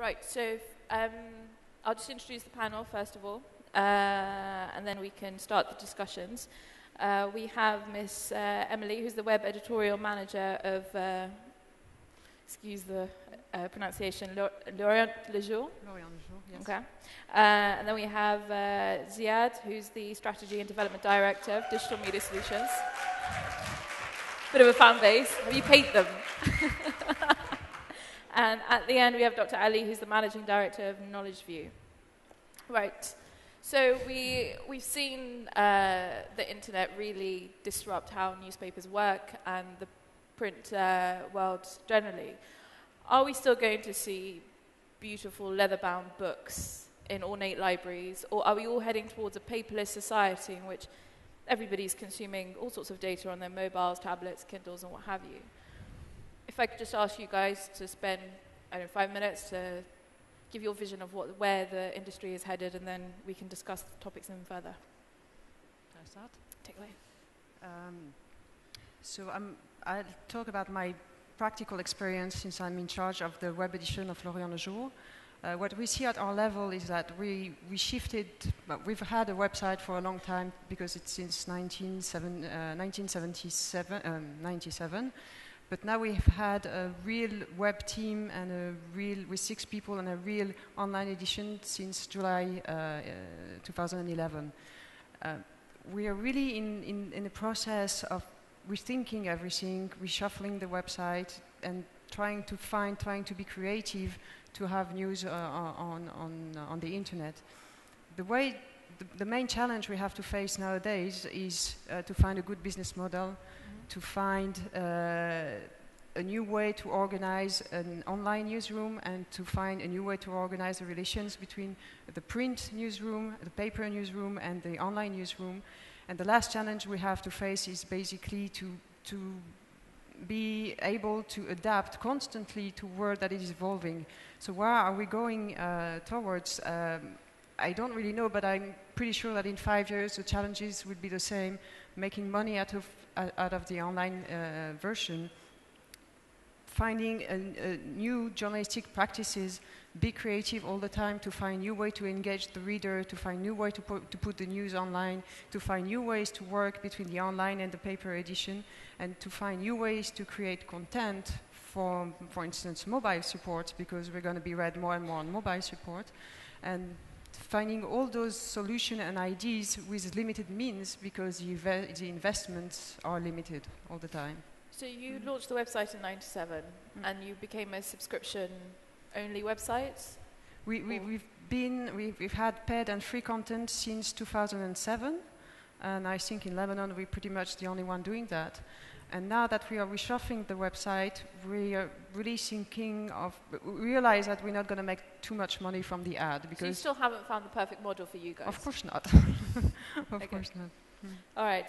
Right, so I'll just introduce the panel first of all, and then we can start the discussions. We have Miss Emily, who's the web editorial manager of, excuse the pronunciation, L'Orient Le Jour. L'Orient Le Jour, yes. Okay. And then we have Ziad, who's the strategy and development director of Digital Media Solutions. Bit of a fan base. Have you paid them? And at the end, we have Dr. Ali, who's the managing director of Knowledge View. Right. So we've seen the internet really disrupt how newspapers work and the print world generally. Are we still going to see beautiful leather-bound books in ornate libraries, or are we all heading towards a paperless society in which everybody's consuming all sorts of data on their mobiles, tablets, Kindles, and what have you? If I could just ask you guys to spend, I don't know, 5 minutes to give your vision of where the industry is headed, and then we can discuss the topics even further. Can I start? Take away. I'll talk about my practical experience since I'm in charge of the web edition of L'Orient Le Jour. What we see at our level is that we shifted, we've had a website for a long time because it's since 1997, but now we've had a real web team and with 6 people and a real online edition since July 2011. We are really in the process of rethinking everything, reshuffling the website, and trying to be creative to have news on the internet. The main challenge we have to face nowadays is to find a good business model, to find a new way to organize an online newsroom, and to find a new way to organize the relations between the print newsroom, the paper newsroom, and the online newsroom. And the last challenge we have to face is basically to be able to adapt constantly to a world that is evolving. So where are we going towards? I don't really know, but I'm pretty sure that in 5 years the challenges would be the same: making money out of the online version, finding a new journalistic practices, be creative all the time to find new way to engage the reader, to find new way to put the news online, to find new ways to work between the online and the paper edition, and to find new ways to create content for instance, mobile support, because we're going to be read more and more on mobile support, and finding all those solutions and ideas with limited means, because the investments are limited all the time. So you launched the website in '97, and you became a subscription-only website? We've had paid and free content since 2007, and I think in Lebanon we're pretty much the only one doing that. And now that we are reshuffling the website, we are really thinking of, we realize that we're not going to make too much money from the ad, because... So you still haven't found the perfect model for you guys? Of course not. Of course not. All right,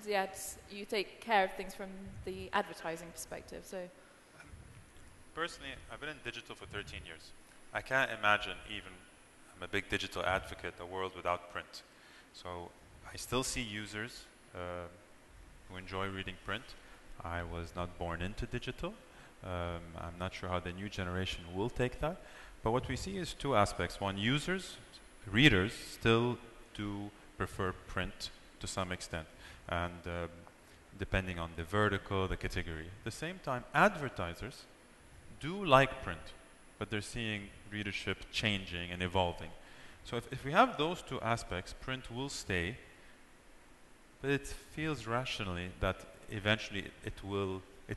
Ziad, you take care of things from the advertising perspective, so... Personally, I've been in digital for 13 years. I can't imagine even, I'm a big digital advocate, a world without print. So I still see users who enjoy reading print. I was not born into digital. I'm not sure how the new generation will take that. But what we see is 2 aspects. One, readers still do prefer print to some extent, and depending on the vertical, the category. At the same time, advertisers do like print, but they're seeing readership changing and evolving. So if we have those 2 aspects, print will stay, but it feels rationally that eventually it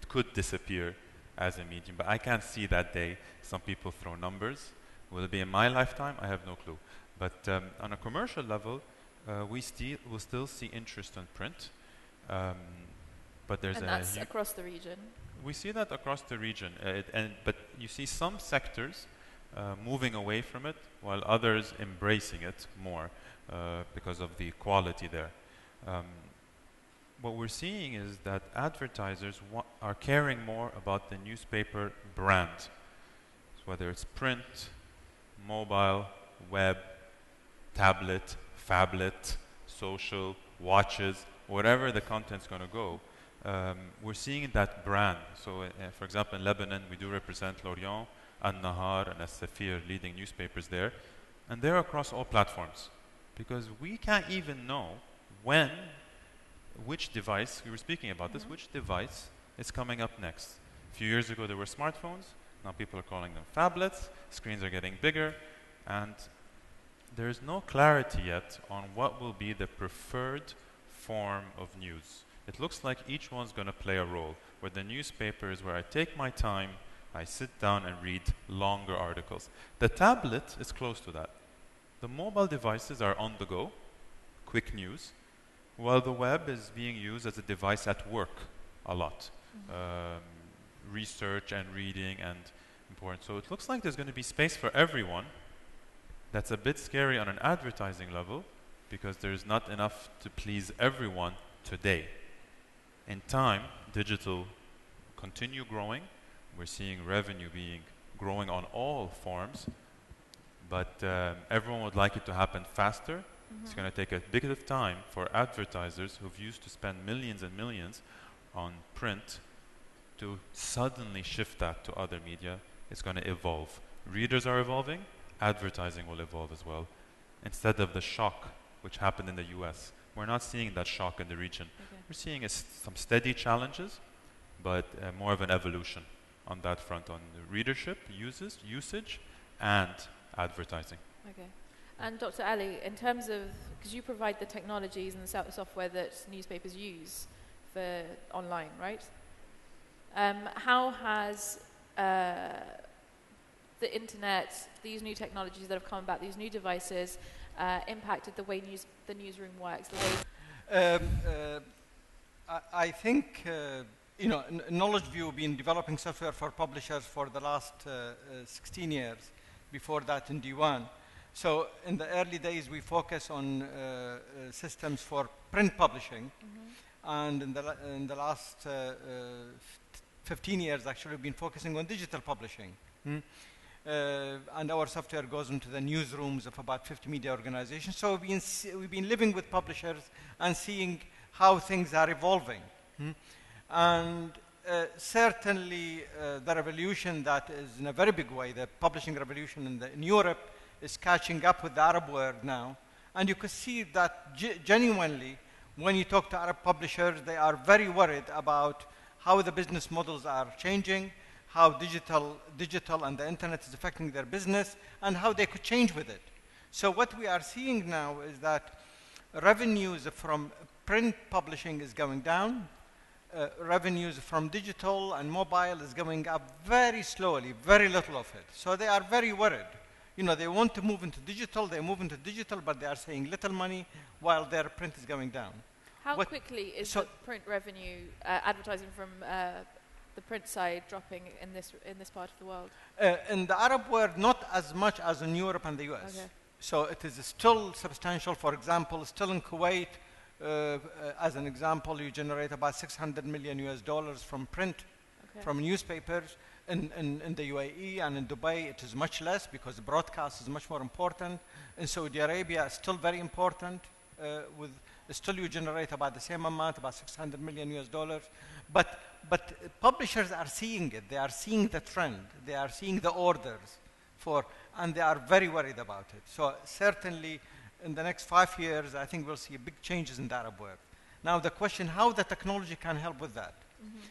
could disappear as a medium. But I can't see that day. Some people throw numbers. Will it be in my lifetime? I have no clue. But on a commercial level, we'll still see interest in print. But there's and that's across the region? We see that across the region. But you see some sectors moving away from it, while others embracing it more because of the quality there. What we're seeing is that advertisers are caring more about the newspaper brand. So whether it's print, mobile, web, tablet, phablet, social, watches, whatever the content's going to go, we're seeing that brand. So for example, in Lebanon, we do represent L'Orient. An-Nahar and As-Safir, leading newspapers there, and they're across all platforms, because we can't even know which device, we were speaking about this, which device is coming up next. A few years ago there were smartphones, now people are calling them phablets, screens are getting bigger, and there's no clarity yet on what will be the preferred form of news. It looks like each one's going to play a role, where the newspaper is where I take my time, I sit down and read longer articles. The tablet is close to that. The mobile devices are on the go, quick news, while the web is being used as a device at work a lot. Research and reading and important. So it looks like there's going to be space for everyone. That's a bit scary on an advertising level, because there's not enough to please everyone today. In time, digital continue growing. We're seeing revenue growing on all forms, but everyone would like it to happen faster. It's going to take a bit of time for advertisers who've used to spend millions and millions on print to suddenly shift that to other media. It's going to evolve. Readers are evolving, advertising will evolve as well. Instead of the shock which happened in the US, we're not seeing that shock in the region. We're seeing some steady challenges, but more of an evolution on that front, on the readership, usage, and advertising. Okay. And Dr. Ali, in terms of, because you provide the technologies and the software that newspapers use for online, right? How has the internet, these new technologies that have come about, these new devices, impacted the way the newsroom works? I think, Knowledge View been developing software for publishers for the last 16 years, before that in D1. So in the early days, we focus on systems for print publishing. And in the last 15 years, actually, we've been focusing on digital publishing. And our software goes into the newsrooms of about 50 media organizations. So we've been living with publishers and seeing how things are evolving. And certainly the revolution that is in a very big way, the publishing revolution in Europe, is catching up with the Arab world now. And you could see that genuinely, when you talk to Arab publishers, they are very worried about how the business models are changing, how digital and the internet is affecting their business, and how they could change with it. So what we are seeing now is that revenues from print publishing is going down, revenues from digital and mobile is going up very slowly, very little of it. So they are very worried. They want to move into digital, they move into digital, but they are saying little money while their print is going down. How quickly is the print revenue, advertising from the print side, dropping in this part of the world? In the Arab world, not as much as in Europe and the US. Okay. So it is still substantial. For example, still in Kuwait, as an example, you generate about $600 million from print, from newspapers. In the UAE and in Dubai, it is much less because the broadcast is much more important. In Saudi Arabia, it's still very important. Still you generate about the same amount, about $600 million. But publishers are seeing it. They are seeing the trend. They are seeing the orders and they are very worried about it. So certainly in the next 5 years, I think we'll see big changes in the Arab world. Now the question, how the technology can help with that?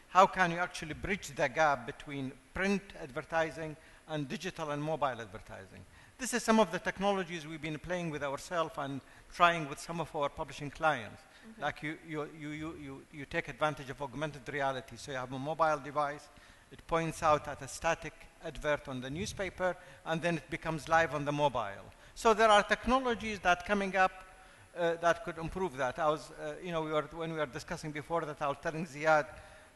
How can you actually bridge the gap between print advertising and digital and mobile advertising? This is some of the technologies we've been playing with ourselves and trying with some of our publishing clients. Like you take advantage of augmented reality. So you have a mobile device, it points out at a static advert on the newspaper, and then it becomes live on the mobile. So there are technologies that coming up that could improve that. I was, when we were discussing before that, I was telling Ziad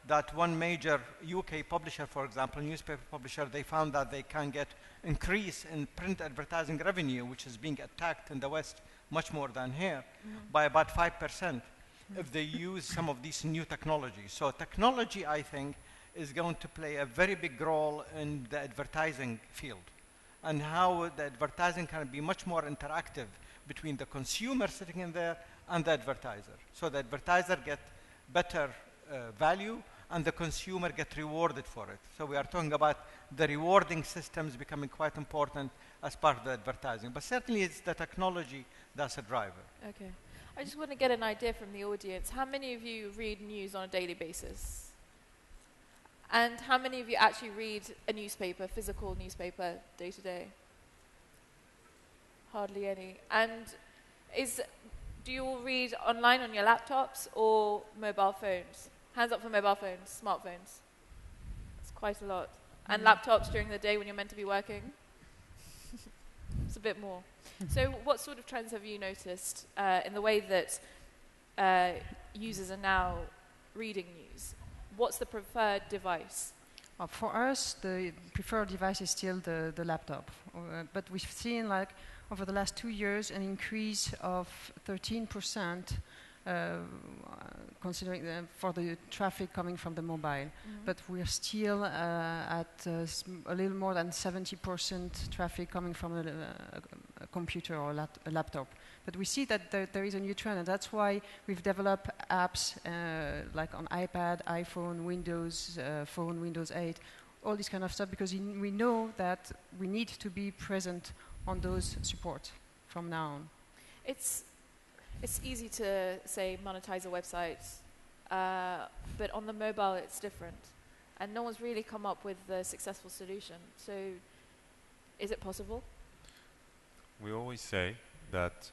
that one major UK publisher, for example, newspaper publisher, they found that they can get increase in print advertising revenue, which is being attacked in the West much more than here, by about 5% if they use some of these new technologies. So technology, I think, is going to play a very big role in the advertising field, and how the advertising can be much more interactive between the consumer sitting in there and the advertiser. So the advertiser get better value, and the consumer get rewarded for it. So we are talking about the rewarding systems becoming quite important as part of the advertising. But certainly it's the technology that's a driver. Okay. I just want to get an idea from the audience. How many of you read news on a daily basis? And how many of you actually read a newspaper, physical newspaper, day to day? Hardly any. And do you all read online on your laptops or mobile phones? Hands up for mobile phones, smartphones. It's quite a lot. And laptops during the day when you're meant to be working? It's a bit more. So what sort of trends have you noticed in the way that users are now reading news? What's the preferred device? For us, the preferred device is still the laptop. But we've seen, like, over the last 2 years, an increase of 13% considering for the traffic coming from the mobile. But we're still at a little more than 70% traffic coming from a computer or a laptop. But we see that there is a new trend, and that's why we've developed apps like on iPad, iPhone, Windows Phone, Windows 8, all this kind of stuff, because we know that we need to be present on those support from now on. It's easy to say monetize a website, but on the mobile it's different. And no one's really come up with a successful solution. So is it possible? We always say that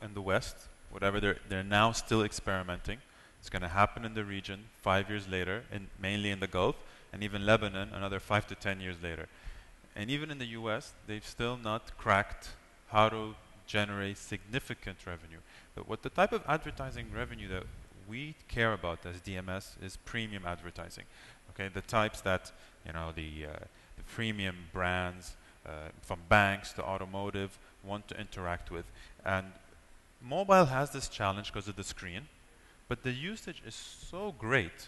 in the West, whatever they're now still experimenting, it's going to happen in the region 5 years later, mainly in the Gulf, and even Lebanon another 5 to 10 years later. And even in the US, they've still not cracked how to generate significant revenue. But what the type of advertising revenue that we care about as DMS is premium advertising. Okay, the types that, you know, the premium brands from banks to automotive want to interact with. And mobile has this challenge because of the screen, but the usage is so great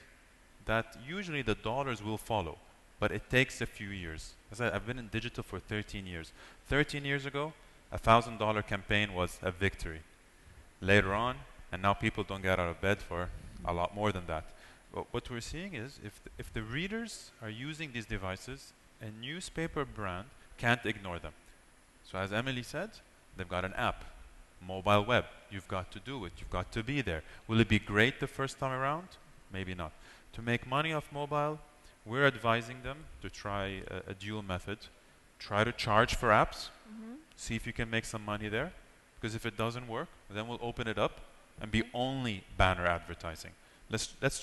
that usually the dollars will follow, but it takes a few years. As I've been in digital for 13 years. 13 years ago, $1,000 campaign was a victory. Later on, and now people don't get out of bed for a lot more than that. But what we're seeing is if the readers are using these devices, a newspaper brand can't ignore them. So as Emily said, they've got an app, mobile web. You've got to do it. You've got to be there. Will it be great the first time around? Maybe not. To make money off mobile, we're advising them to try a dual method. Try to charge for apps. See if you can make some money there. Because if it doesn't work, then we'll open it up and be only banner advertising.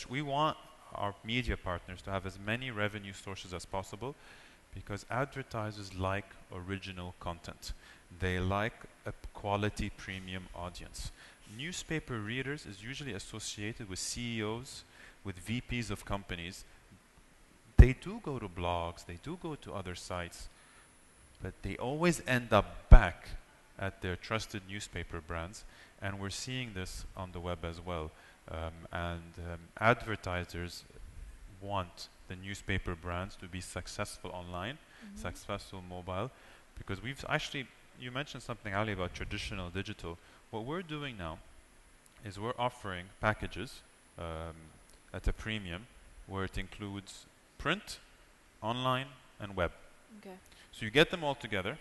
We want our media partners to have as many revenue sources as possible, because advertisers like original content. They like a quality premium audience. Newspaper readers is usually associated with CEOs, with VPs of companies. They do go to blogs, they do go to other sites, but they always end up back at their trusted newspaper brands, and we're seeing this on the web as well. Advertisers want the newspaper brands to be successful online, successful mobile, because we've actually, you mentioned something, Ali, about traditional digital. What we're doing now is we're offering packages at a premium where it includes print, online, and web. Okay. So you get them all together,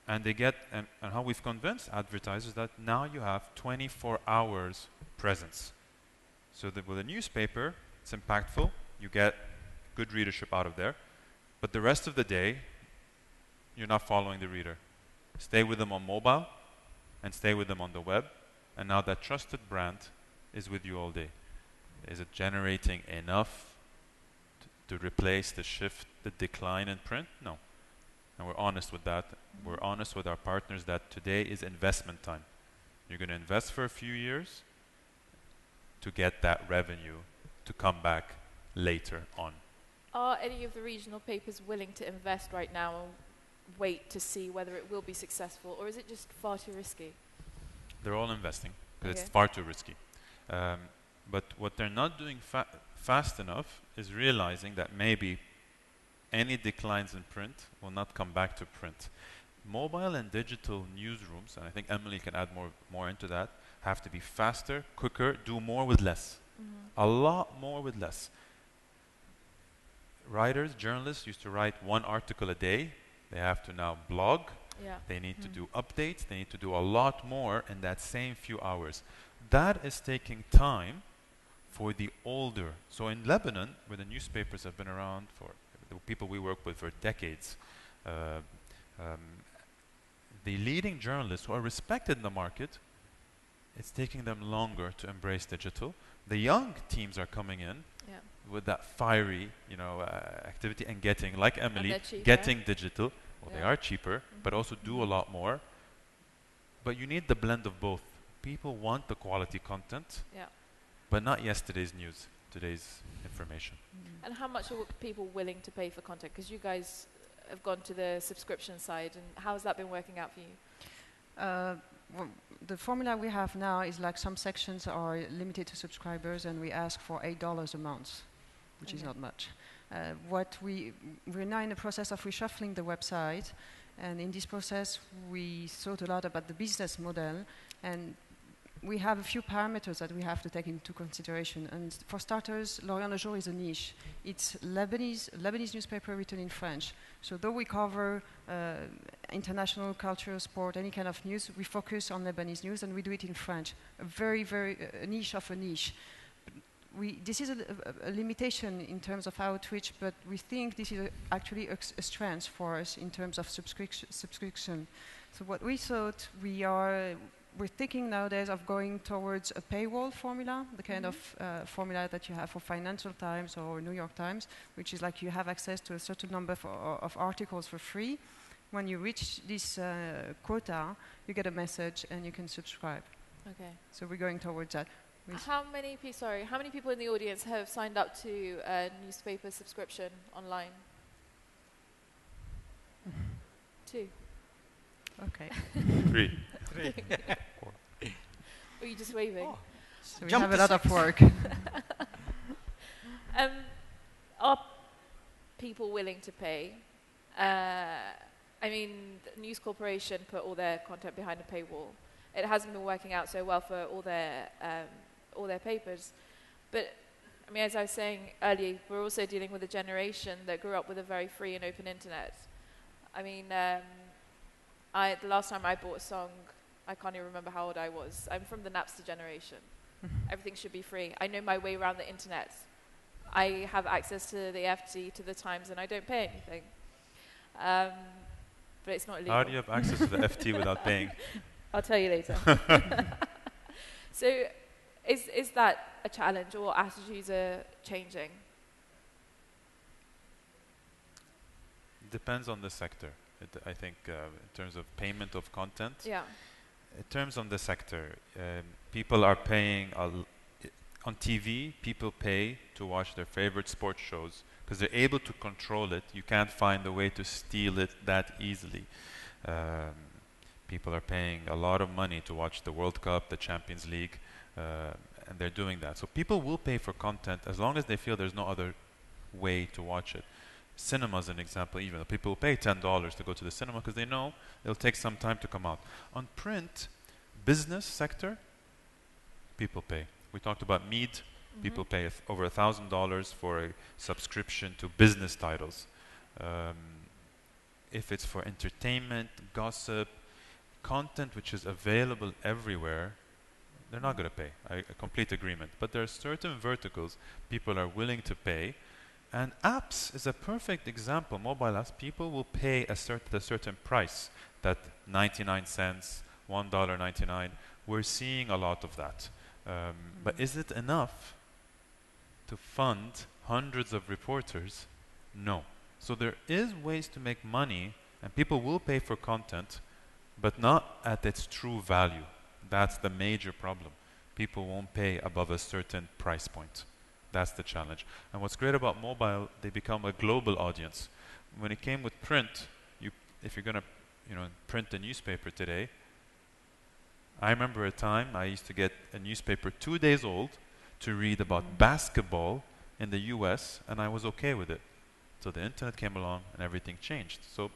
and they get, and how we've convinced advertisers that now you have 24 hours presence. So that with a newspaper, it's impactful, you get good readership out of there, but the rest of the day, you're not following the reader. Stay with them on mobile, and stay with them on the web, and now that trusted brand is with you all day. Is it generating enough to replace the shift, the decline in print? No. And we're honest with that. We're honest with our partners that today is investment time. You're going to invest for a few years to get that revenue to come back later on. Are any of the regional papers willing to invest right now and wait to see whether it will be successful, or is it just far too risky? They're all investing because it's far too risky. But what they're not doing fast enough is realizing that maybe any declines in print will not come back to print. Mobile and digital newsrooms, and I think Emily can add more into that, have to be faster, quicker, do more with less. A lot more with less. Writers, journalists used to write one article a day. They have to now blog. Yeah. They need to do updates. They need to do a lot more in that same few hours. That is taking time for the older. So in Lebanon, where the newspapers have been around for the people we work with for decades, the leading journalists who are respected in the market, it's taking them longer to embrace digital. The young teams are coming in with that fiery, activity and getting, like Emily, getting digital. Well, they are cheaper, but also do a lot more. But you need the blend of both. People want the quality content, but not yesterday's news, today's information. And how much are people willing to pay for content? Because you guys have gone to the subscription side, and how has that been working out for you? Well, the formula we have now is like some sections are limited to subscribers, and we ask for $8 a month, which is not much. We're now in the process of reshuffling the website, and in this process we thought a lot about the business model, and we have a few parameters that we have to take into consideration. And for starters, L'Orient Le Jour is a niche. It's Lebanese newspaper written in French. So though we cover international culture, sport, any kind of news, we focus on Lebanese news, and we do it in French. A very, very niche of a niche. This is a limitation in terms of outreach, but we think this is actually a strength for us in terms of subscription. So what we thought, we're thinking nowadays of going towards a paywall formula, the kind of formula that you have for Financial Times or New York Times, which is like you have access to a certain number of articles for free. When you reach this quota, you get a message and you can subscribe. Okay. So we're going towards that. How many people in the audience have signed up to a newspaper subscription online? 2. Okay. 3. 3. Were you just waving? Oh. So we have a lot of work. Are people willing to pay? I mean, the News Corporation put all their content behind a paywall. It hasn't been working out so well for all their papers. But, I mean, as I was saying earlier, we're also dealing with a generation that grew up with a very free and open internet. I mean, the last time I bought a song, I can't even remember how old I was. I'm from the Napster generation. Everything should be free. I know my way around the internet. I have access to the FT, to the Times, and I don't pay anything. But it's not illegal. How do you have access to the FT without paying? I'll tell you later. So is that a challenge, or attitudes are changing? Depends on the sector. I think in terms of payment of content. Yeah. In terms of the sector, people are paying on TV. People pay to watch their favorite sports shows because they're able to control it. You can't find a way to steal it that easily. People are paying a lot of money to watch the World Cup, the Champions League, and they're doing that. So people will pay for content as long as they feel there's no other way to watch it. Cinema is an example. Even people pay $10 to go to the cinema because they know it'll take some time to come out. On print, business sector, people pay. We talked about Mead. People pay over $1,000 for a subscription to business titles. If it's for entertainment, gossip, content which is available everywhere, they're not going to pay. A complete agreement. But there are certain verticals people are willing to pay. And apps is a perfect example. Mobile apps, people will pay a certain price, that 99 cents, $1.99. We're seeing a lot of that. But is it enough to fund hundreds of reporters? No. So there is ways to make money, and people will pay for content, but not at its true value. That's the major problem. People won't pay above a certain price point. That's the challenge. And what's great about mobile, they become a global audience. When it came with print, if you're going to print a newspaper today, I remember a time I used to get a newspaper 2 days old to read about basketball in the US, and I was okay with it. So the internet came along and everything changed. So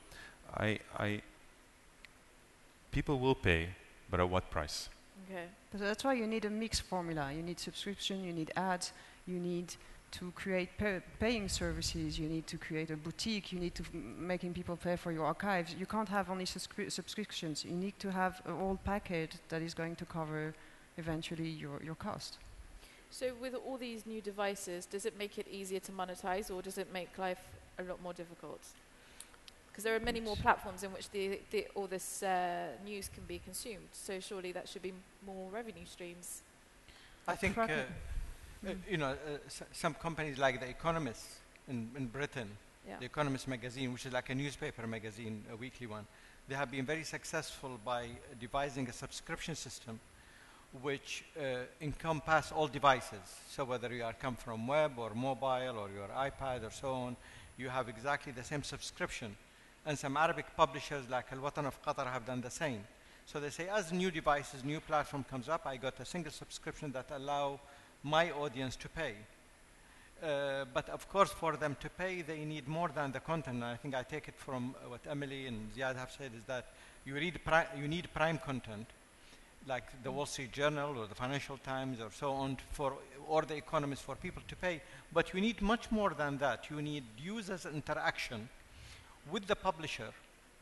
people will pay, but at what price? Okay. So that's why you need a mixed formula. You need subscription, you need ads, you need to create paying services, you need to create a boutique, you need to making people pay for your archives. You can't have only subscriptions. You need to have a whole package that is going to cover eventually your cost. So with all these new devices, does it make it easier to monetize, or does it make life a lot more difficult? Because there are many more platforms in which all this news can be consumed. So surely that should be more revenue streams. I think, you know, some companies like The Economist in Britain, Yeah. The Economist magazine, which is like a newspaper magazine, a weekly one, they have been very successful by devising a subscription system which encompass all devices. So whether you come from web or mobile or your iPad or so on, you have exactly the same subscription. And some Arabic publishers like Al-Watan of Qatar have done the same. So they say, as new devices, new platform comes up, I got a single subscription that allow my audience to pay. But of course, for them to pay, they need more than the content. And I think I take it from what Emily and Ziad have said, is that you need prime content, like the Wall Street Journal or the Financial Times or so on, or the Economist, for people to pay. But you need much more than that. You need users' interaction with the publisher,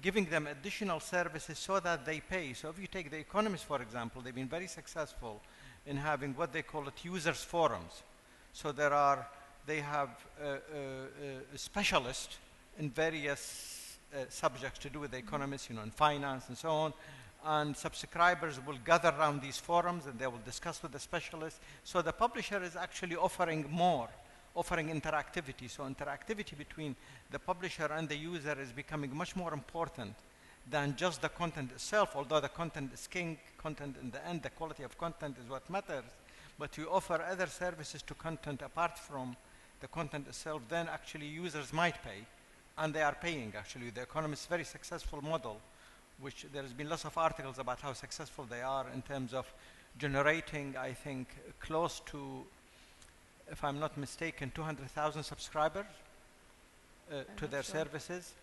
giving them additional services so that they pay. So if you take the Economist, for example, they've been very successful in having what they call it users' forums. So they have specialists in various subjects to do with the Economist, you know, in finance and so on. And subscribers will gather around these forums and they will discuss with the specialists. So the publisher is actually offering more, offering interactivity. So interactivity between the publisher and the user is becoming much more important than just the content itself, although the content is king. Content in the end, the quality of content is what matters. But you offer other services to content apart from the content itself, then actually users might pay, and they are paying actually. The Economist is a very successful model, which there has been lots of articles about how successful they are in terms of generating, I think, close to, if I'm not mistaken, 200,000 subscribers to their services,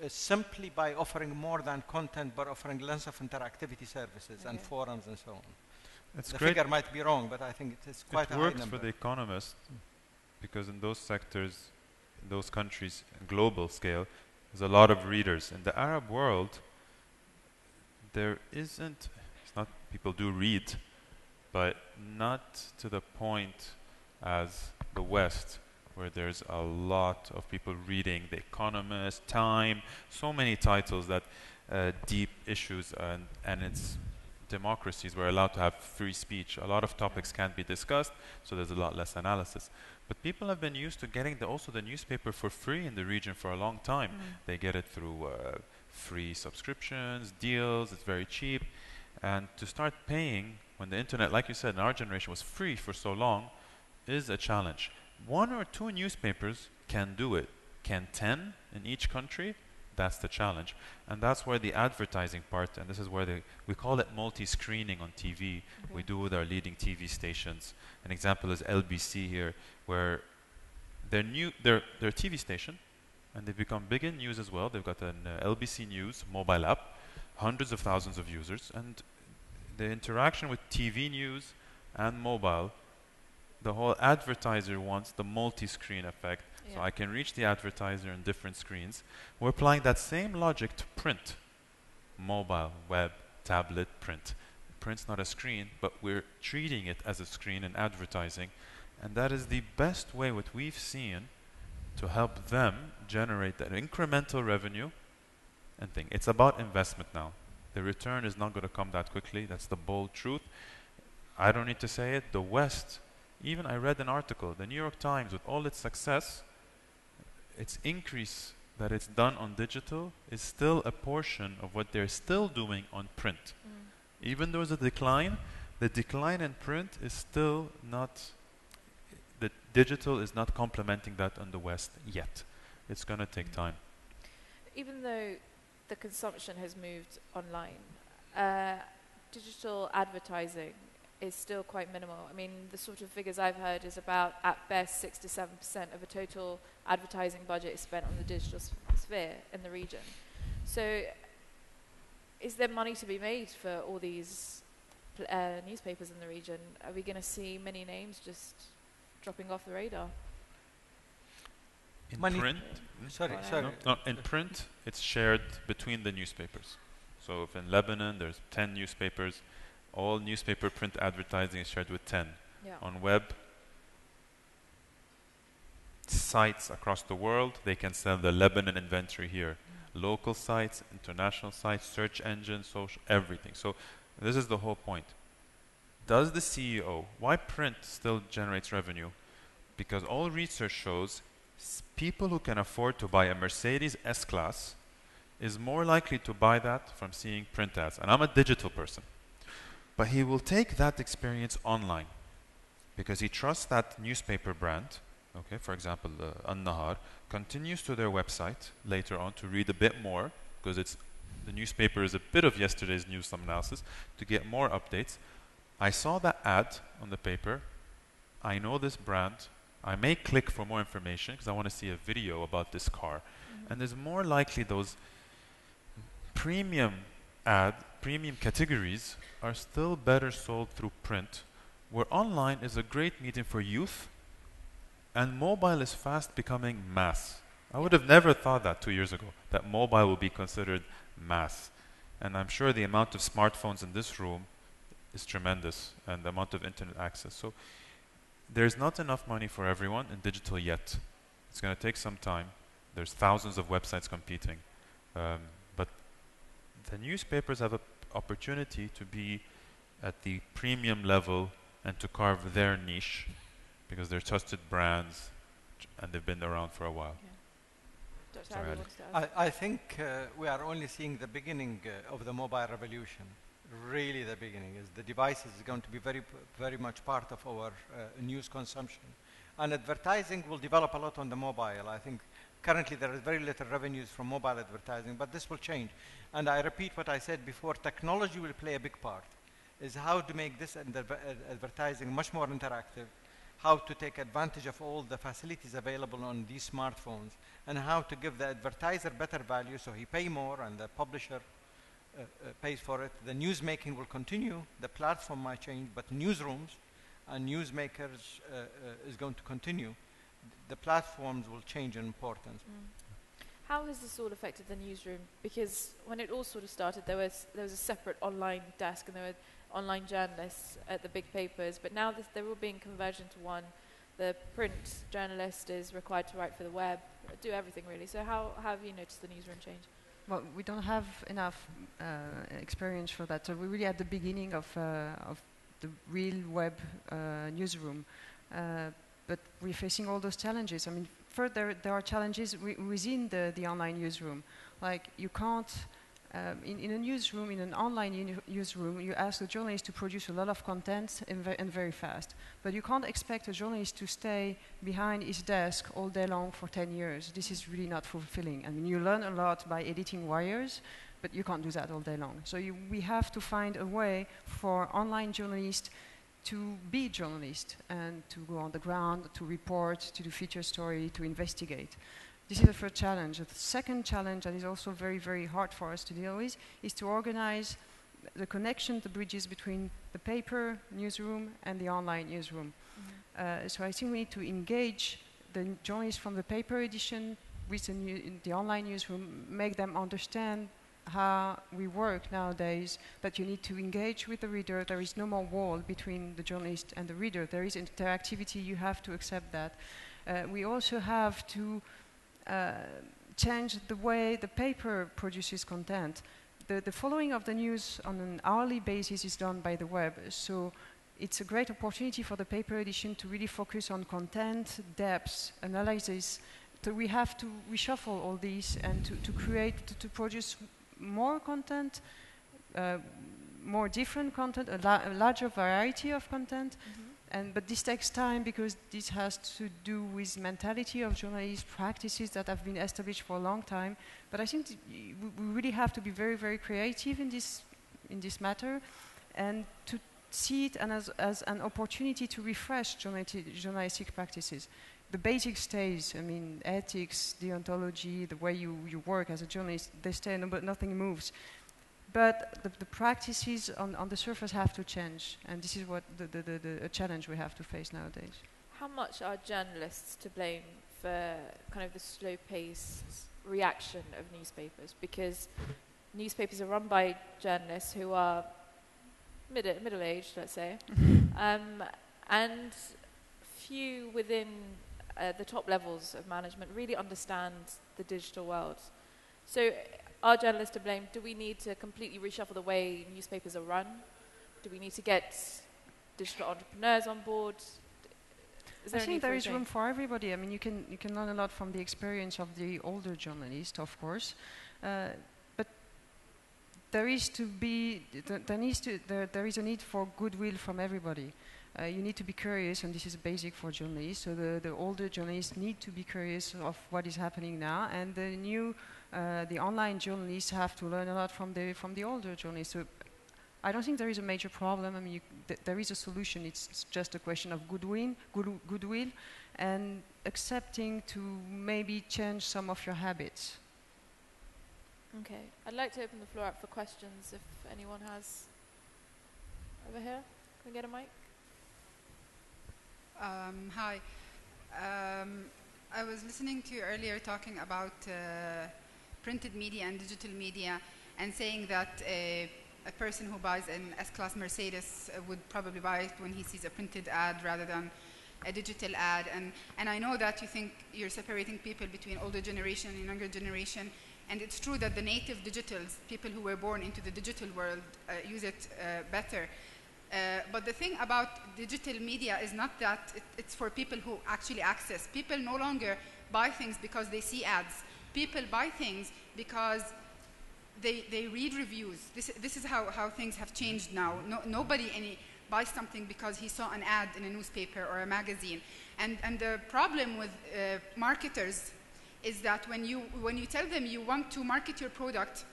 simply by offering more than content, but offering lots of interactivity services and forums and so on. It's the great. figure might be wrong, but I think it's quite a high number. It works for The Economist because in those sectors, in those countries, global scale, there's a lot of readers. In the Arab world, there isn't, it's not, people do read, but not to the point as the West, where there's a lot of people reading The Economist, Time, so many titles that deep issues, and it's democracies, we're allowed to have free speech. A lot of topics can't be discussed, so there's a lot less analysis. But people have been used to getting also the newspaper for free in the region for a long time. They get it through free subscriptions, deals, it's very cheap. And to start paying when the internet, like you said, in our generation was free for so long, is a challenge. 1 or 2 newspapers can do it. Can 10 in each country? That's the challenge. And that's where the advertising part, and this is where we call it multi-screening on TV. We do with our leading TV stations. An example is LBC here, where they're a TV station, and they've become big in news as well. They've got an LBC News mobile app, hundreds of thousands of users, and the interaction with TV news and mobile, the whole advertiser wants the multi-screen effect. So I can reach the advertiser in different screens. We're applying that same logic to print. Mobile, web, tablet, print. Print's not a screen, but we're treating it as a screen in advertising. And that is the best way, what we've seen, to help them generate that incremental revenue and thing. It's about investment now. The return is not going to come that quickly. That's the bold truth. I don't need to say it. The West, even I read an article, the New York Times, with all its success, its increase that it's done on digital is still a portion of what they're still doing on print. Even though there's a decline, the decline in print is still not, the digital is not complementing that in the West yet. It's going to take time. Even though the consumption has moved online, digital advertising is still quite minimal. I mean, the sort of figures I've heard is about, at best, 6 to 7% of a total advertising budget is spent on the digital sphere in the region. So is there money to be made for all these newspapers in the region, are we going to see many names just dropping off the radar? In Money- print, Sorry, No, sorry. no, in print, it's shared between the newspapers. So if in Lebanon there's 10 newspapers, all newspaper print advertising is shared with 10. Yeah. On web sites across the world, they can sell the Lebanon inventory here. Local sites, international sites, search engines, social, everything. So this is the whole point. Does the CEO, why print still generates revenue? Because all research shows people who can afford to buy a Mercedes S-Class is more likely to buy that from seeing print ads. And I'm a digital person. But he will take that experience online because he trusts that newspaper brand. Okay, for example, An-Nahar continues to their website later on to read a bit more because the newspaper is a bit of yesterday's news, some analysis, to get more updates. I saw that ad on the paper. I know this brand. I may click for more information because I want to see a video about this car. And there's more likely those premium categories are still better sold through print, where online is a great medium for youth and mobile is fast becoming mass. I would have never thought that 2 years ago, that mobile would be considered mass. And I'm sure the amount of smartphones in this room is tremendous, and the amount of internet access. So there's not enough money for everyone in digital yet. It's going to take some time. There's thousands of websites competing. But the newspapers have an opportunity to be at the premium level and to carve their niche because they're trusted brands and they've been around for a while. Dr. Sorry, Ali Ali. wants to ask. I think we are only seeing the beginning of the mobile revolution. Really, the beginning is the devices is going to be very much part of our news consumption, and advertising will develop a lot on the mobile. I think currently there is very little revenues from mobile advertising, but this will change. And I repeat what I said before: technology will play a big part. Is how to make this advertising much more interactive, how to take advantage of all the facilities available on these smartphones, and how to give the advertiser better value so he pay more and the publisher pays for it. The news making will continue, the platform might change, but newsrooms and newsmakers is going to continue. The platforms will change in importance. How has this all affected the newsroom? Because when it all sort of started, there was a separate online desk and there were online journalists at the big papers, but now they're all being converged into one. The print journalist is required to write for the web, do everything really. So how have you noticed the newsroom change? Well, we don't have enough experience for that. So we're really at the beginning of the real web newsroom. But we're facing all those challenges. I mean, further, there are challenges within the online newsroom. Like, you can't, in a newsroom, in an online newsroom, you ask the journalist to produce a lot of content and very fast. But you can't expect a journalist to stay behind his desk all day long for 10 years. This is really not fulfilling. I mean, you learn a lot by editing wires, but you can't do that all day long. So we have to find a way for online journalists to be journalists and to go on the ground, to report, to do feature story, to investigate. This is the first challenge. The second challenge that is also very, very hard for us to deal with is to organize the connection, the bridges between the paper newsroom and the online newsroom. So I think we need to engage the journalists from the paper edition with the online newsroom, make them understand how we work nowadays, that you need to engage with the reader. There is no more wall between the journalist and the reader. There is interactivity. You have to accept that. We also have to change the way the paper produces content. The following of the news on an hourly basis is done by the web. So it's a great opportunity for the paper edition to really focus on content, depth, analysis. So we have to reshuffle all these and to produce more content, more different content, a larger variety of content. But this takes time because this has to do with mentality of journalists, practices that have been established for a long time. But I think we really have to be very, very creative in this matter, and to see it as an opportunity to refresh journalistic practices. The basic stays, I mean, ethics, deontology, the way you work as a journalist, they stay, but nothing moves. but the practices on the surface have to change, and this is what the challenge we have to face nowadays. How much are journalists to blame for kind of the slow-paced reaction of newspapers? Because newspapers are run by journalists who are middle-aged, let's say, and few within the top levels of management really understand the digital world. So are journalists to blame? Do we need to completely reshuffle the way newspapers are run? Do we need to get digital entrepreneurs on board? I think there is room for everybody. I mean, you can learn a lot from the experience of the older journalists, of course, but there is a need for goodwill from everybody. You need to be curious, and this is basic for journalists. So the older journalists need to be curious of what is happening now, and the online journalists have to learn a lot from the older journalists. So I don't think there is a major problem. I mean, there is a solution. It's just a question of goodwill, and accepting to maybe change some of your habits. Okay, I'd like to open the floor up for questions if anyone has. Over here, can we get a mic? Hi. I was listening to you earlier talking about printed media and digital media, and saying that a person who buys an S-Class Mercedes would probably buy it when he sees a printed ad rather than a digital ad. And I know that you think you're separating people between older generation and younger generation, and it's true that the native digitals, people who were born into the digital world, use it better. But the thing about digital media is not that it's for people who actually access. People no longer buy things because they see ads. People buy things because they read reviews. This is how things have changed now. Nobody buys something because he saw an ad in a newspaper or a magazine. And the problem with marketers is that when you tell them you want to market your product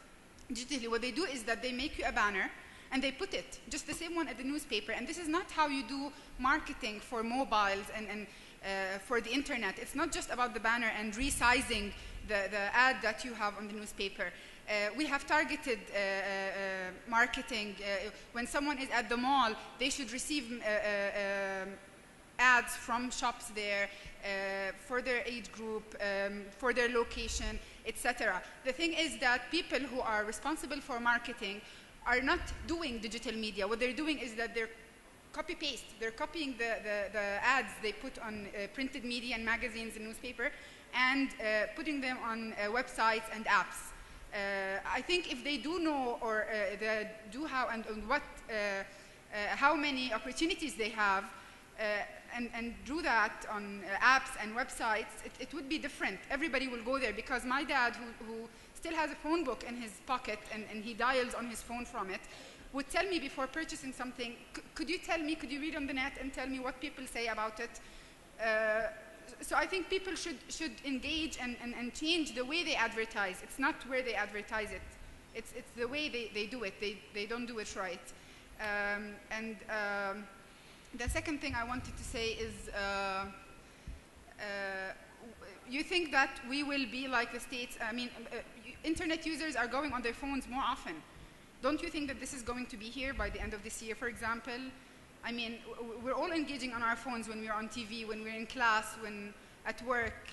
digitally, what they do is that they make you a banner and they put it, just the same one at the newspaper. And this is not how you do marketing for mobiles and for the internet. It's not just about the banner and resizing the ad that you have on the newspaper. We have targeted marketing. When someone is at the mall, they should receive ads from shops there for their age group, for their location, etc. The thing is that people who are responsible for marketing are not doing digital media. What they're doing is that they're copy-paste. They're copying the ads they put on printed media and magazines and newspaper, and putting them on websites and apps. I think if they do know, or they do how and what, how many opportunities they have, and do that on apps and websites, it would be different. Everybody will go there, because my dad, who still has a phone book in his pocket and he dials on his phone from it, would tell me before purchasing something, could you read on the net and tell me what people say about it? So I think people should engage and change the way they advertise. It's not where they advertise it. It's the way they do it. They don't do it right. The second thing I wanted to say is, you think that we will be like the States? I mean, internet users are going on their phones more often. Don't you think that this is going to be here by the end of this year, for example? I mean, we're all engaging on our phones when we're on TV, when we're in class, when at work.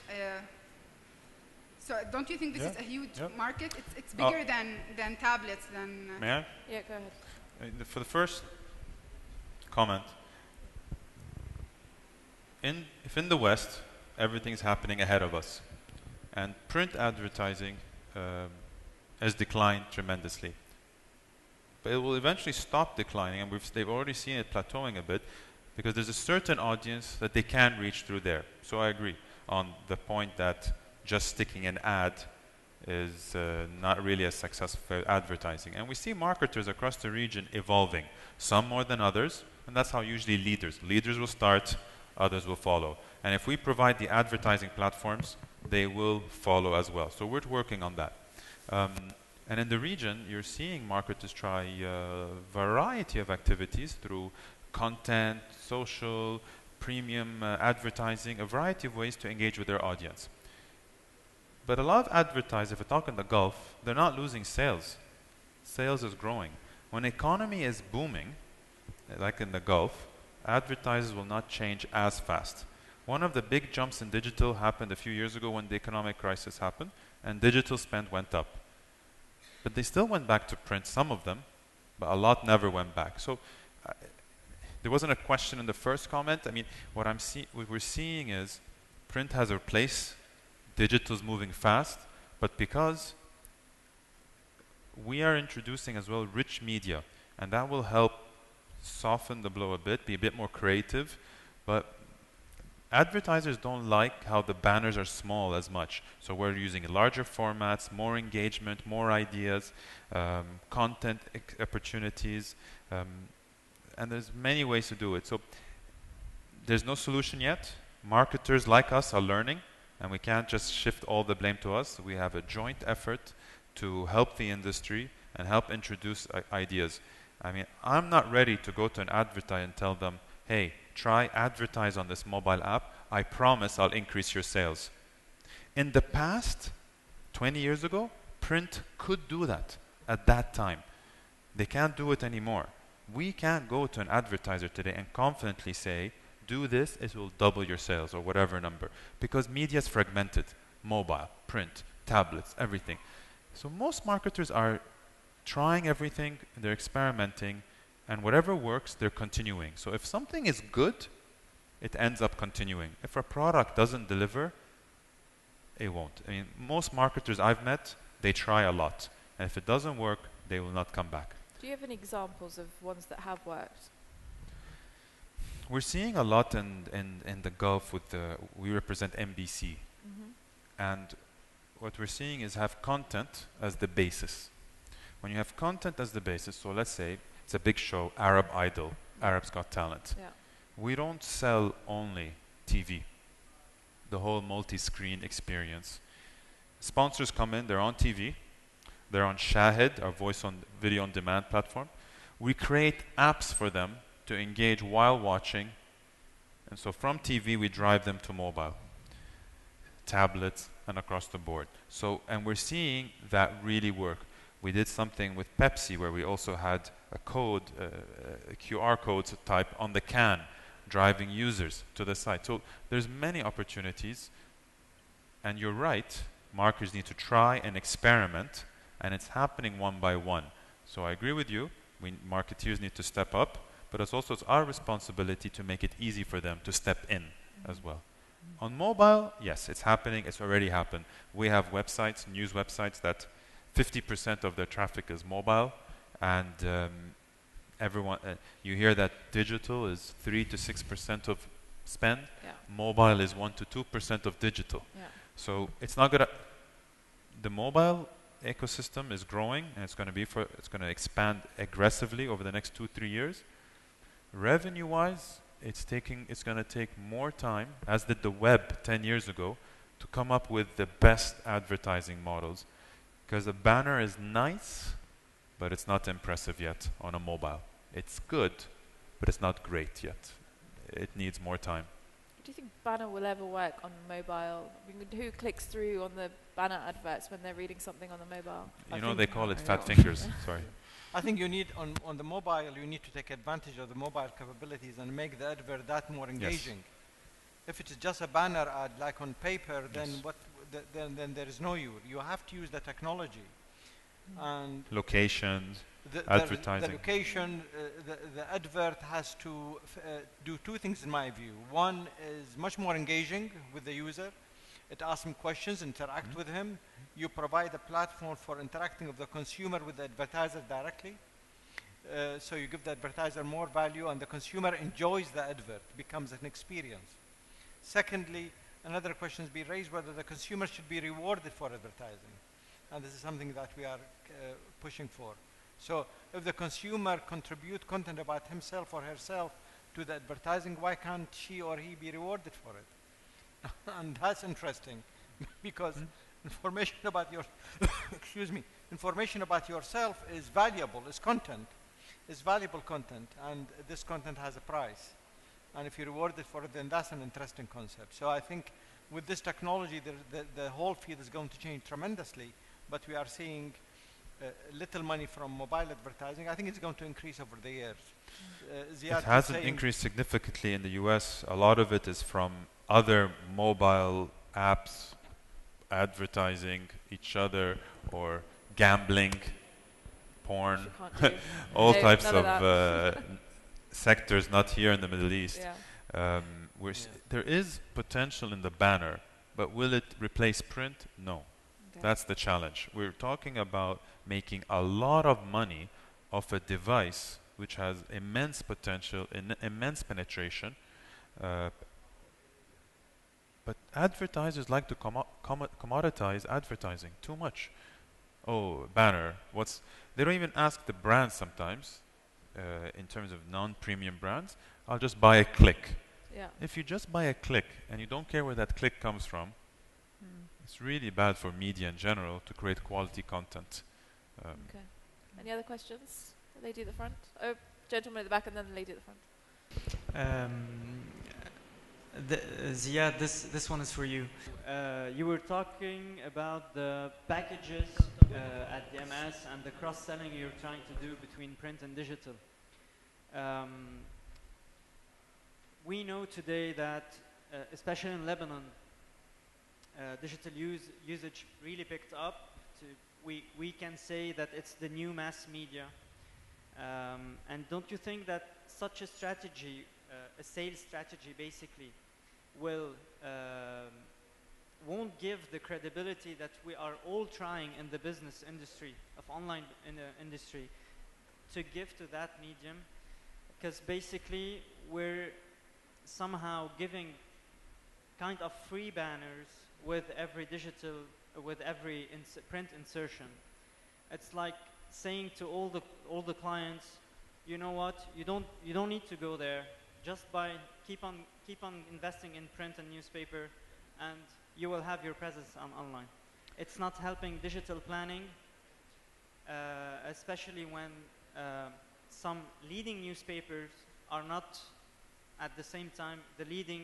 So don't you think this is a huge market? It's bigger than tablets, than... May I? Yeah, go ahead. For the first comment, if in the West, everything's happening ahead of us, and print advertising has declined tremendously. But it will eventually stop declining, and they've already seen it plateauing a bit, because there's a certain audience that they can reach through there. So I agree on the point that just sticking an ad is not really as successful advertising. And we see marketers across the region evolving, some more than others, and that's how usually leaders will start, others will follow. And if we provide the advertising platforms, they will follow as well. So we're working on that. And in the region, you're seeing marketers try a variety of activities through content, social, premium advertising, a variety of ways to engage with their audience. But a lot of advertisers, if we talk in the Gulf, they're not losing sales. sales is growing. When economy is booming, like in the Gulf, advertisers will not change as fast. One of the big jumps in digital happened a few years ago when the economic crisis happened, and digital spend went up. But they still went back to print, some of them, but a lot never went back. So there wasn't a question in the first comment. I mean, what we're seeing is print has a place, digital's moving fast, but because we are introducing as well rich media, and that will help soften the blow a bit, be a bit more creative, but advertisers don't like how the banners are small as much. So we're using larger formats, more engagement, more ideas, content opportunities, and there's many ways to do it. So there's no solution yet. Marketers like us are learning, and we can't just shift all the blame to us. We have a joint effort to help the industry and help introduce ideas. I mean, I'm not ready to go to an advertiser and tell them, hey, try advertise on this mobile app. I promise I'll increase your sales. In the past, 20 years ago, print could do that at that time. They can't do it anymore. We can't go to an advertiser today and confidently say, do this, it will double your sales or whatever number. Because media is fragmented. Mobile, print, tablets, everything. So most marketers are trying everything, they're experimenting, and whatever works, they're continuing. So if something is good, it ends up continuing. If a product doesn't deliver, it won't. I mean, most marketers I've met, they try a lot. And if it doesn't work, they will not come back. Do you have any examples of ones that have worked? We're seeing a lot in the Gulf with we represent NBC. And what we're seeing is have content as the basis. When you have content as the basis, so let's say it's a big show, Arab Idol, Arab's Got Talent. Yeah. We don't sell only TV, the whole multi-screen experience. Sponsors come in, they're on TV, they're on Shahid, our voice on video on demand platform. We create apps for them to engage while watching. And so from TV, we drive them to mobile, tablets, and across the board. So, and we're seeing that really work. We did something with Pepsi where we also had a code, a QR code type on the can, driving users to the site. So there's many opportunities. And you're right, marketers need to try and experiment, and it's happening one by one. So I agree with you, marketeers need to step up, but it's also our responsibility to make it easy for them to step in as well. On mobile, yes, it's happening, it's already happened. We have websites, news websites that 50% of their traffic is mobile, and everyone, you hear that digital is 3 to 6% of spend, mobile is 1 to 2% of digital. So it's not gonna, the mobile ecosystem is growing, and it's going to expand aggressively over the next 2-3 years. Revenue-wise, it's going to take more time, as did the web 10 years ago, to come up with the best advertising models. Because a banner is nice, but it's not impressive yet on a mobile. It's good, but it's not great yet. It needs more time. Do you think banner will ever work on mobile? I mean, who clicks through on the banner adverts when they're reading something on the mobile? You know, they call it fat fingers. Sorry. I think you need, on the mobile, you need to take advantage of the mobile capabilities and make the advert that more engaging. Yes. If it is just a banner ad like on paper, then then there is no use. You have to use the technology. And locations, advertising. The location, the advert has to do two things in my view. One is much more engaging with the user. It asks him questions, interact with him. You provide a platform for interacting with the consumer with the advertiser directly. So you give the advertiser more value, and the consumer enjoys the advert, becomes an experience. Secondly, another question has been raised whether the consumer should be rewarded for advertising. And this is something that we are pushing for. So if the consumer contribute content about himself or herself to the advertising, why can't she or he be rewarded for it? And that's interesting, because information about your excuse me, information about yourself is valuable, is content, is valuable content, and this content has a price. And if you're rewarded for it, then that's an interesting concept. So I think with this technology, the whole field is going to change tremendously, but we are seeing little money from mobile advertising. I think it's going to increase over the years. It hasn't increased significantly in the US. A lot of it is from other mobile apps advertising each other or gambling, porn, all types of sectors not here in the Middle East. Yeah. There is potential in the banner, but will it replace print? No. Okay. That's the challenge. We're talking about making a lot of money off a device which has immense potential, immense penetration. But advertisers like to commoditize advertising too much. Oh, banner. They don't even ask the brand sometimes, in terms of non-premium brands. I'll just buy a click. Yeah. If you just buy a click and you don't care where that click comes from, it's really bad for media in general to create quality content. Okay. Any other questions? The lady at the front. Oh, gentleman at the back, and then the lady at the front. Ziad, this one is for you. You were talking about the packages at DMS and the cross-selling you're trying to do between print and digital. We know today that, especially in Lebanon, digital usage really picked up. We can say that it's the new mass media. And don't you think that such a strategy, a sales strategy basically, won't give the credibility that we are all trying in the business industry, of online industry, to give to that medium? Because basically we're somehow giving kind of free banners with every digital, with every print insertion. It's like saying to all the clients, you know what, you don't need to go there. Just keep on investing in print and newspaper, and you will have your presence online. It's not helping digital planning, especially when some leading newspapers are not at the same time the leading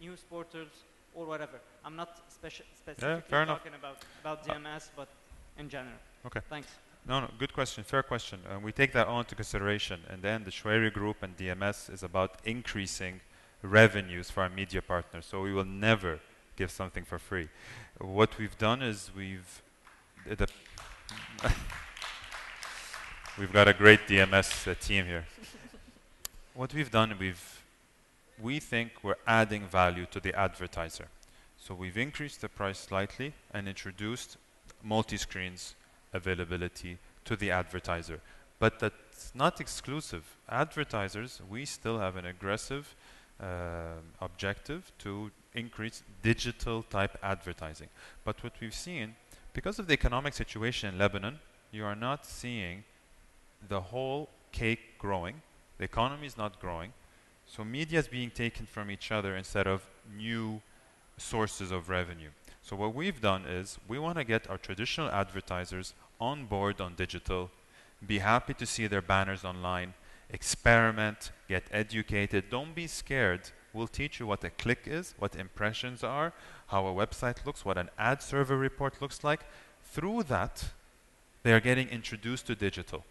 news portals or whatever. I'm not specifically talking about DMS, but in general. Okay. Thanks. No, good question, fair question. We take that on into consideration, and then the Shwari Group and DMS is about increasing revenues for our media partners, so we will never give something for free. What we've done is we've got a great DMS team here. What we've done, we think we're adding value to the advertiser. So we've increased the price slightly and introduced multi-screens availability to the advertiser. But that's not exclusive. Advertisers, we still have an aggressive objective to increase digital type advertising. But what we've seen, because of the economic situation in Lebanon, you are not seeing the whole cake growing. The economy is not growing. So media is being taken from each other instead of new sources of revenue. So what we've done is we want to get our traditional advertisers on board on digital, be happy to see their banners online, experiment, get educated. Don't be scared. We'll teach you what a click is, what impressions are, how a website looks, what an ad server report looks like. Through that, they are getting introduced to digital.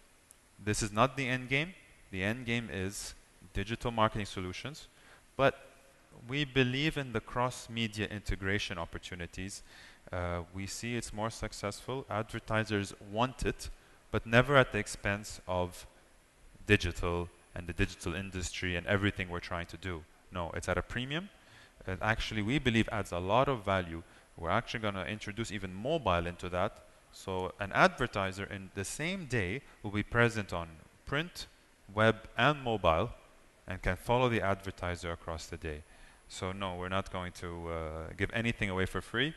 This is not the end game. The end game is digital marketing solutions, but we believe in the cross-media integration opportunities. We see it's more successful. Advertisers want it, but never at the expense of digital and the digital industry and everything we're trying to do. No, it's at a premium. It actually, we believe, adds a lot of value. We're actually going to introduce even mobile into that. So an advertiser in the same day will be present on print, web, and mobile, and can follow the advertiser across the day. So no, we're not going to give anything away for free.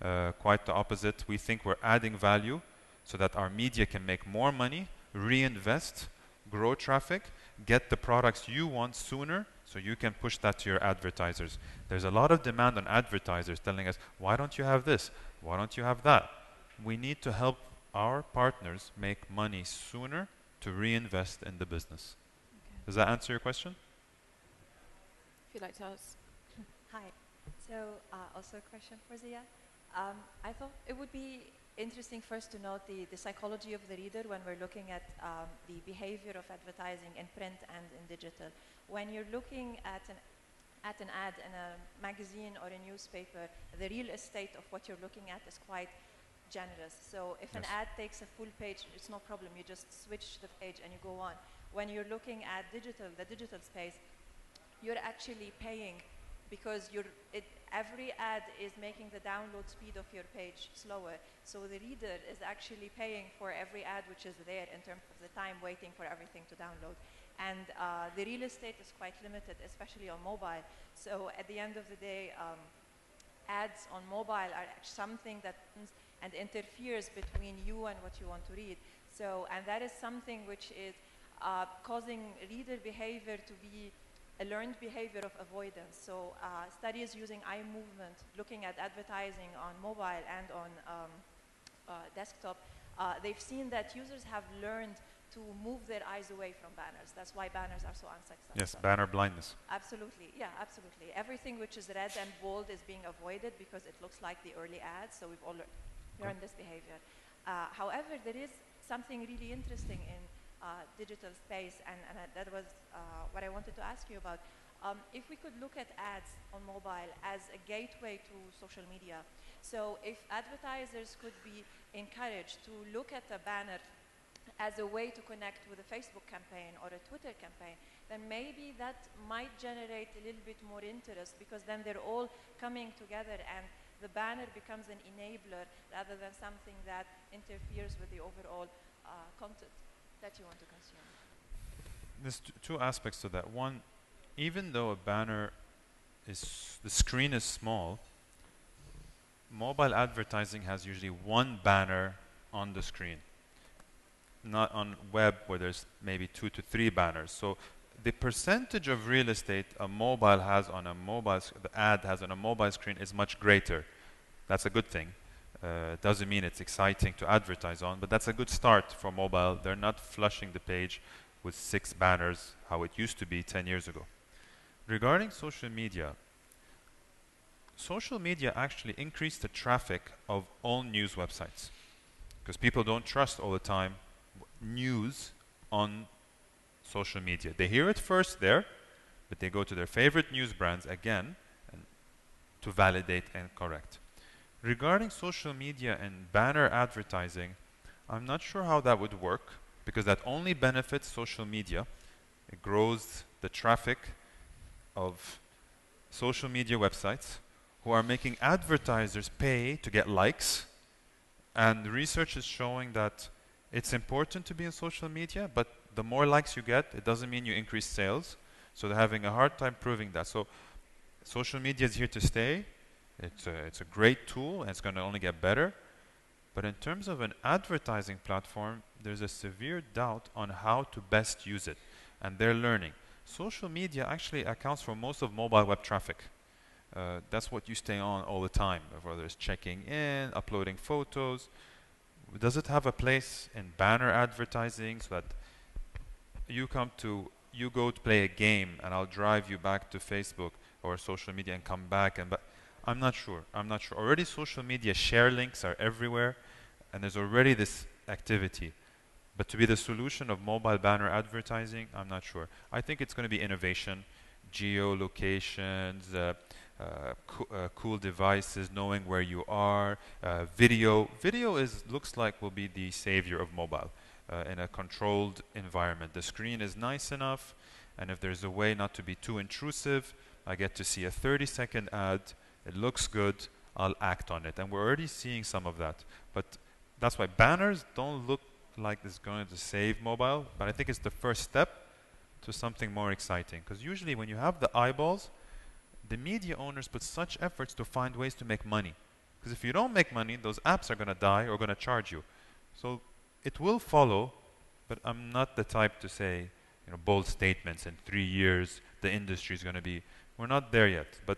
Quite the opposite. We think we're adding value so that our media can make more money, reinvest, grow traffic, get the products you want sooner, so you can push that to your advertisers. There's a lot of demand on advertisers telling us, why don't you have this? Why don't you have that? We need to help our partners make money sooner to reinvest in the business. Okay. Does that answer your question? If you'd like to ask. Hi. So also a question for Zia. I thought it would be interesting first to note the psychology of the reader when we're looking at the behavior of advertising in print and in digital. When you're looking at an ad in a magazine or a newspaper, the real estate of what you're looking at is quite generous. So if an ad takes a full page, it's no problem. You just switch the page and you go on. When you're looking at the digital space, you're actually paying because every ad is making the download speed of your page slower. So the reader is actually paying for every ad which is there in terms of the time waiting for everything to download. And the real estate is quite limited, especially on mobile. So at the end of the day, ads on mobile are something that and interferes between you and what you want to read. So, and that is something which is causing reader behavior to be a learned behavior of avoidance. So studies using eye movement, looking at advertising on mobile and on desktop, they've seen that users have learned to move their eyes away from banners. That's why banners are so unsuccessful. Yes, banner blindness. Absolutely, yeah, absolutely. Everything which is red and bold is being avoided because it looks like the early ads, so we've all learned this behavior. However, there is something really interesting in digital space, and that was what I wanted to ask you about. If we could look at ads on mobile as a gateway to social media, so if advertisers could be encouraged to look at a banner as a way to connect with a Facebook campaign or a Twitter campaign, then maybe that might generate a little bit more interest because then they're all coming together and the banner becomes an enabler rather than something that interferes with the overall content that you want to consume. There's two aspects to that. One, even though a banner is, the screen is small, mobile advertising has usually one banner on the screen. Not on web where there's maybe 2 to 3 banners. So the percentage of real estate a mobile has on a mobile, the ad has on a mobile screen is much greater. That's a good thing. Doesn't mean it's exciting to advertise on, but that's a good start for mobile. They're not flushing the page with 6 banners, how it used to be 10 years ago. Regarding social media actually increased the traffic of all news websites because people don't trust all the time news on social media. They hear it first there, but they go to their favorite news brands again to validate and correct. Regarding social media and banner advertising, I'm not sure how that would work because that only benefits social media. It grows the traffic of social media websites who are making advertisers pay to get likes, and research is showing that it's important to be on social media, but the more likes you get, it doesn't mean you increase sales. So they're having a hard time proving that. So social media is here to stay. It's a great tool, and it's going to only get better. But in terms of an advertising platform, there's a severe doubt on how to best use it. And they're learning. Social media actually accounts for most of mobile web traffic. That's what you stay on all the time, whether it's checking in, uploading photos. Does it have a place in banner advertising so that you go to play a game and I'll drive you back to Facebook or social media and come back? But I'm not sure. Already social media share links are everywhere and there's already this activity. But to be the solution of mobile banner advertising, I'm not sure. I think it's going to be innovation, geolocations, cool devices, knowing where you are, video. Video looks like will be the savior of mobile in a controlled environment. The screen is nice enough, and if there's a way not to be too intrusive, I get to see a 30-second ad, it looks good, I'll act on it. And we're already seeing some of that. But that's why banners don't look like it's going to save mobile, but I think it's the first step to something more exciting. Because usually when you have the eyeballs, the media owners put such efforts to find ways to make money. Because if you don't make money, those apps are going to die or going to charge you. So it will follow, but I'm not the type to say, bold statements in 3 years, the industry is going to be... We're not there yet. But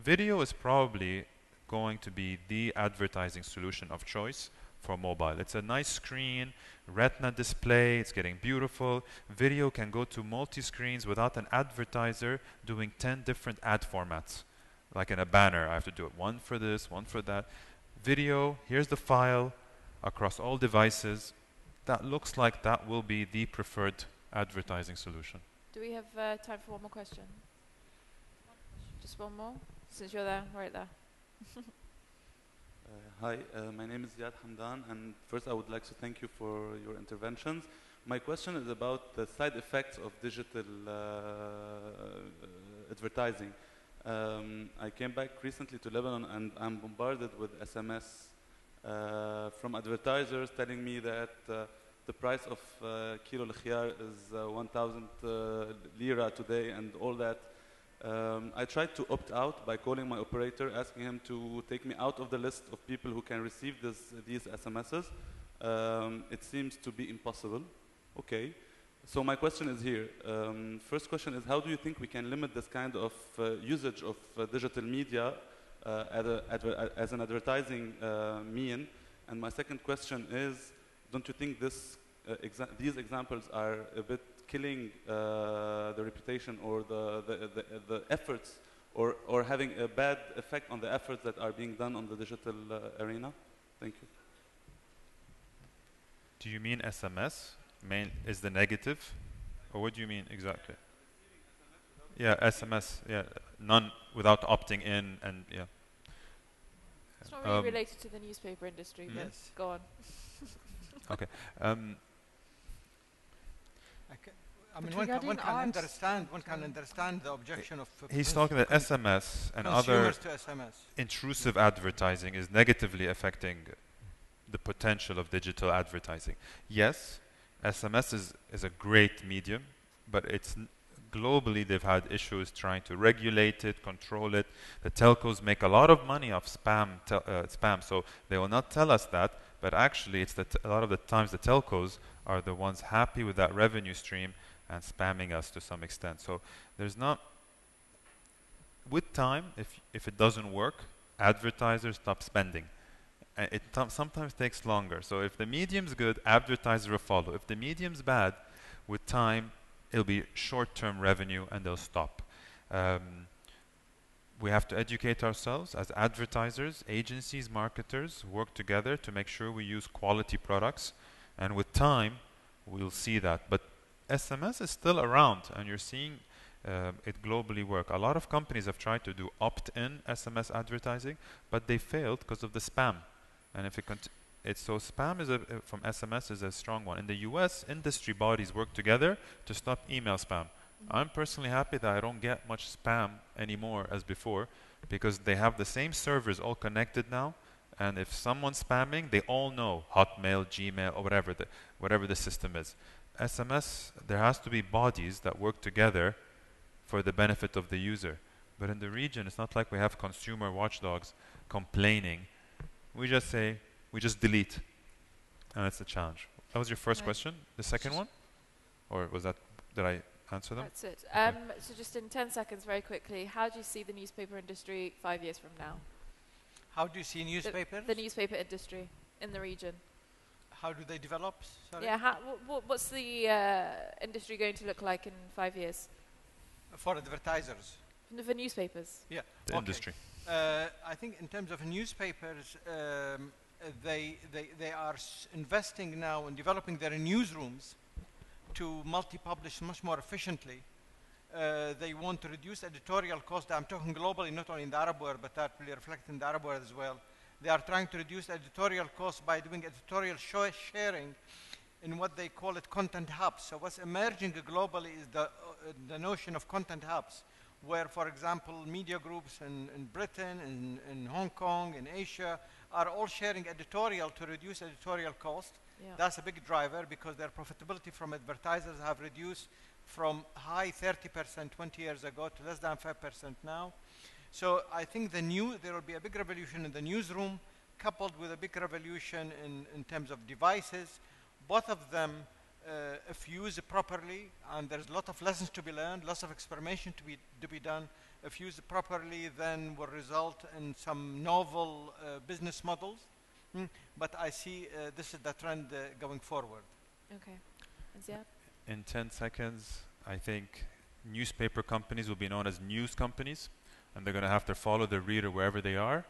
video is probably going to be the advertising solution of choice for mobile. It's a nice screen, retina display, it's getting beautiful. Video can go to multi-screens without an advertiser doing 10 different ad formats. Like in a banner, I have to do it one for this, one for that. video, here's the file across all devices. That looks like that will be the preferred advertising solution. Do we have time for one more question? Just one more, since you're there, right there. Hi, my name is Ziad Hamdan, and first I would like to thank you for your interventions. My question is about the side effects of digital advertising. I came back recently to Lebanon and I'm bombarded with SMS from advertisers telling me that the price of kilo al-khiyar is 1,000 lira today and all that. I tried to opt out by calling my operator, asking him to take me out of the list of people who can receive these SMSs. It seems to be impossible. Okay. So my question is here. First question is, how do you think we can limit this kind of usage of digital media as an advertising mean? And my second question is, don't you think these examples are a bit killing the reputation or the efforts or having a bad effect on the efforts that are being done on the digital arena? Thank you. Do you mean SMS is the negative? Or what do you mean exactly? Yeah, SMS, yeah, none without opting in and yeah. It's not really related to the newspaper industry, but Yes. go on. Okay. I mean, But one can regarding understand the objection of He's talking that SMS and other consumers to SMS. intrusive advertising is negatively affecting the potential of digital advertising. Yes, SMS is a great medium, but it's globally they've had issues trying to regulate it, control it. The telcos make a lot of money off spam, so they will not tell us that, but actually it's that a lot of the times the telcos are the ones happy with that revenue stream and spamming us to some extent. So there's not, with time, if it doesn't work, advertisers stop spending. It sometimes takes longer. So if the medium's good, advertisers will follow. If the medium's bad, with time, it'll be short-term revenue and they'll stop. We have to educate ourselves as advertisers, agencies, marketers, work together to make sure we use quality products. And with time, we'll see that. But SMS is still around, and you're seeing it globally work. A lot of companies have tried to do opt-in SMS advertising, but they failed because of the spam. And if so spam from SMS is a strong one. In the US, industry bodies work together to stop email spam. I'm personally happy that I don't get much spam anymore as before, because they have the same servers all connected now. And if someone's spamming, they all know Hotmail, Gmail, or whatever the system is. SMS, there has to be bodies that work together for the benefit of the user. But in the region, it's not like we have consumer watchdogs complaining. We just say, we just delete. And it's a challenge. That was your first question. The second one? Or was that, did I answer them? That's it. Okay. So just in 10 seconds, very quickly, how do you see the newspaper industry 5 years from now? How do you see newspapers? The newspaper industry in the region. How do they develop? Sorry? Yeah, what's the industry going to look like in 5 years? For advertisers. For newspapers? Yeah. The industry. I think in terms of newspapers, they are investing now in developing their newsrooms to multi-publish much more efficiently. They want to reduce editorial cost. I'm talking globally, not only in the Arab world, but that will reflect in the Arab world as well. They are trying to reduce editorial costs by doing editorial sharing in what they call it content hubs. So what's emerging globally is the notion of content hubs, where, for example, media groups in Britain, in Hong Kong, in Asia, are all sharing editorial to reduce editorial cost. Yeah. That's a big driver because their profitability from advertisers have reduced from high 30% 20 years ago to less than 5% now. So I think there will be a big revolution in the newsroom, coupled with a big revolution in terms of devices. Both of them, if used properly, and there's a lot of lessons to be learned, lots of experimentation to be done, if used properly, then will result in some novel business models. But I see this is the trend going forward. Okay. And Ziad? In 10 seconds, I think newspaper companies will be known as news companies, and they're going to have to follow the reader wherever they are.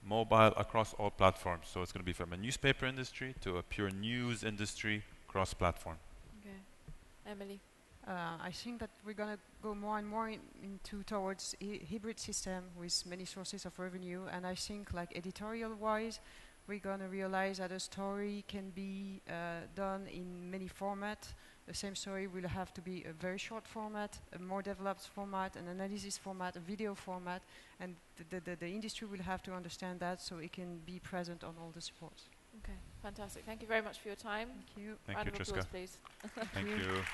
mobile, across all platforms. So it's going to be from a newspaper industry to a pure news industry, cross-platform. Okay. Emily? I think that we're going to go more and more into towards hybrid system with many sources of revenue. And I think, like editorial-wise, we're going to realize that a story can be done in many formats. The same story will have to be a very short format, a more developed format, an analysis format, a video format, and the industry will have to understand that so it can be present on all the supports. Okay, fantastic. Thank you very much for your time. Thank you. Thank Round you, of applause, Triska. please. Thank you.